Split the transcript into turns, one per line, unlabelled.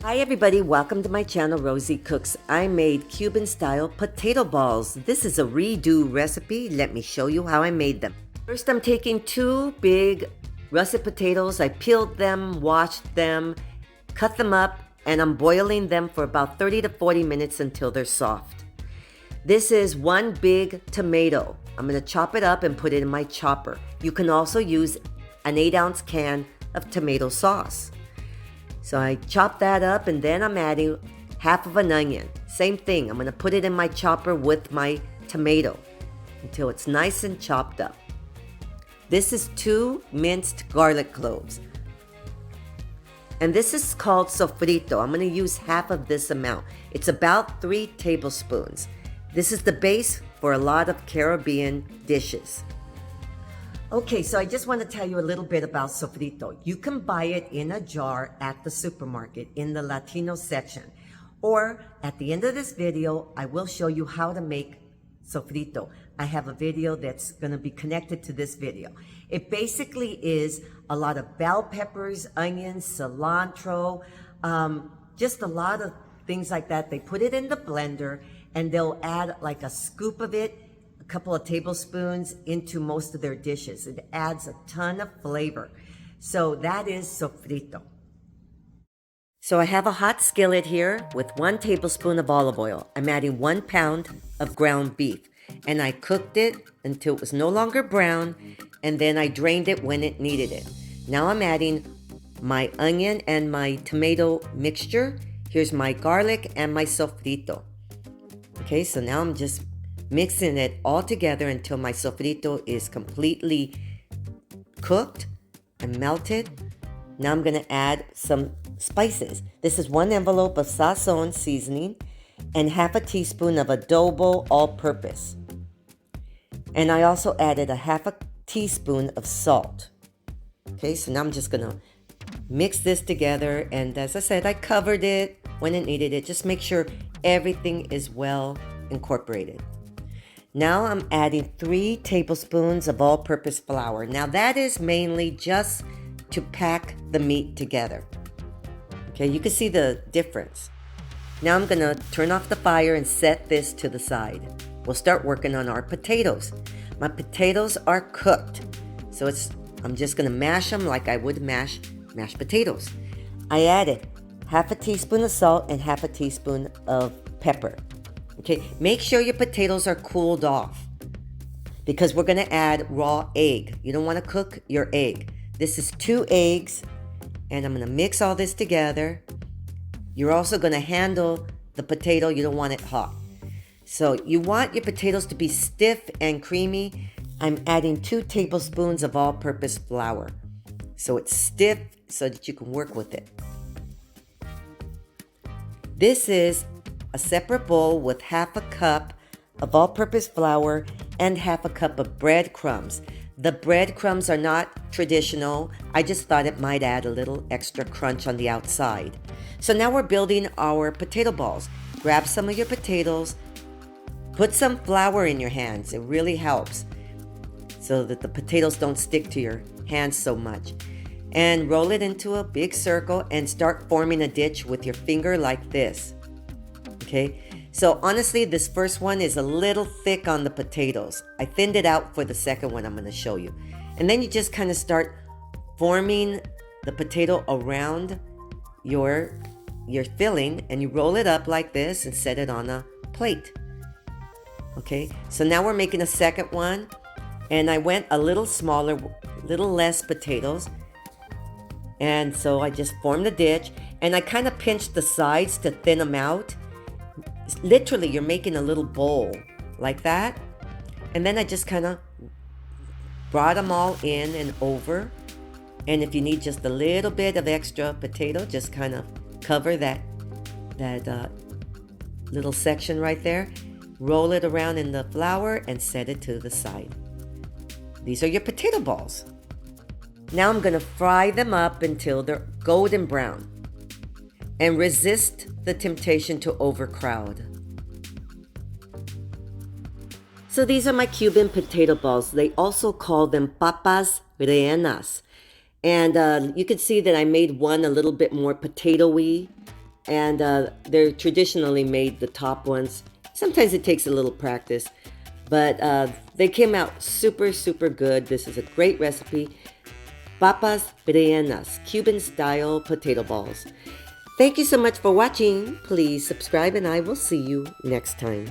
Hi everybody, welcome to my channel, Rosie Cooks. I made Cuban style potato balls. This is a redo recipe. Let me show you how I made them. First, I'm taking two big russet potatoes. I peeled them, washed them, cut them up, and I'm boiling them for about 30 to 40 minutes until they're soft. This is one big tomato. I'm gonna chop it up and put it in my chopper. You can also use an 8-ounce can of tomato sauce. So I chop that up, and then I'm adding half of an onion. Same thing, I'm gonna put it in my chopper with my tomato until it's nice and chopped up. This is 2 minced garlic cloves. And this is called sofrito. I'm gonna use half of this amount. It's about 3 tablespoons. This is the base for a lot of Caribbean dishes. Okay, so I just want to tell you a little bit about sofrito. You can buy it in a jar at the supermarket in the Latino section. Or at the end of this video, I will show you how to make sofrito. I have a video that's going to be connected to this video. It basically is a lot of bell peppers, onions, cilantro, just a lot of things like that. They put it in the blender and they'll add like a scoop of it, couple of tablespoons into most of their dishes. It adds a ton of flavor. So that is sofrito. So I have a hot skillet here with 1 tablespoon of olive oil. I'm adding 1 pound of ground beef, and I cooked it until it was no longer brown, and then I drained it when it needed it. Now I'm adding my onion and my tomato mixture. Here's my garlic and my sofrito. Okay, so now I'm just mixing it all together until my sofrito is completely cooked and melted. Now I'm gonna add some spices. This is 1 envelope of Sazon seasoning and half a teaspoon of Adobo all-purpose. And I also added a half a teaspoon of salt. Okay, so now I'm just gonna mix this together, and as I said, I covered it when it needed it. Just make sure everything is well incorporated. Now I'm adding 3 tablespoons of all-purpose flour. Now that is mainly just to pack the meat together. Okay, you can see the difference. Now I'm gonna turn off the fire and set this to the side. We'll start working on our potatoes. My potatoes are cooked, so I'm just gonna mash them like I would mash mashed potatoes. I added half a teaspoon of salt and half a teaspoon of pepper. Okay, make sure your potatoes are cooled off because we're gonna add raw egg. You don't wanna cook your egg. This is 2 eggs, and I'm gonna mix all this together. You're also gonna handle the potato. You don't want it hot. So you want your potatoes to be stiff and creamy. I'm adding 2 tablespoons of all-purpose flour. So it's stiff so that you can work with it. This is a separate bowl with half a cup of all-purpose flour and half a cup of breadcrumbs. The breadcrumbs are not traditional. I just thought it might add a little extra crunch on the outside. So now we're building our potato balls. Grab some of your potatoes, put some flour in your hands. It really helps so that the potatoes don't stick to your hands so much. And roll it into a big circle and start forming a ditch with your finger like this. Okay, so honestly, this first one is a little thick on the potatoes. I thinned it out for the second one I'm going to show you. And then you just kind of start forming the potato around your filling, and you roll it up like this and set it on a plate. Okay, so now we're making a second one, and I went a little smaller, little less potatoes. And so I just formed a ditch, and I kind of pinched the sides to thin them out. Literally, you're making a little bowl like that. And then I just kind of brought them all in and over. And if you need just a little bit of extra potato, just kind of cover that little section right there. Roll it around in the flour and set it to the side. These are your potato balls. Now I'm going to fry them up until they're golden brown. And resist the temptation to overcrowd. So these are my Cuban potato balls. They also call them papas rellenas. And you can see that I made one a little bit more potato-y and they're traditionally made the top ones. Sometimes it takes a little practice, but they came out super, super good. This is a great recipe. Papas rellenas, Cuban-style potato balls. Thank you so much for watching. Please subscribe and I will see you next time.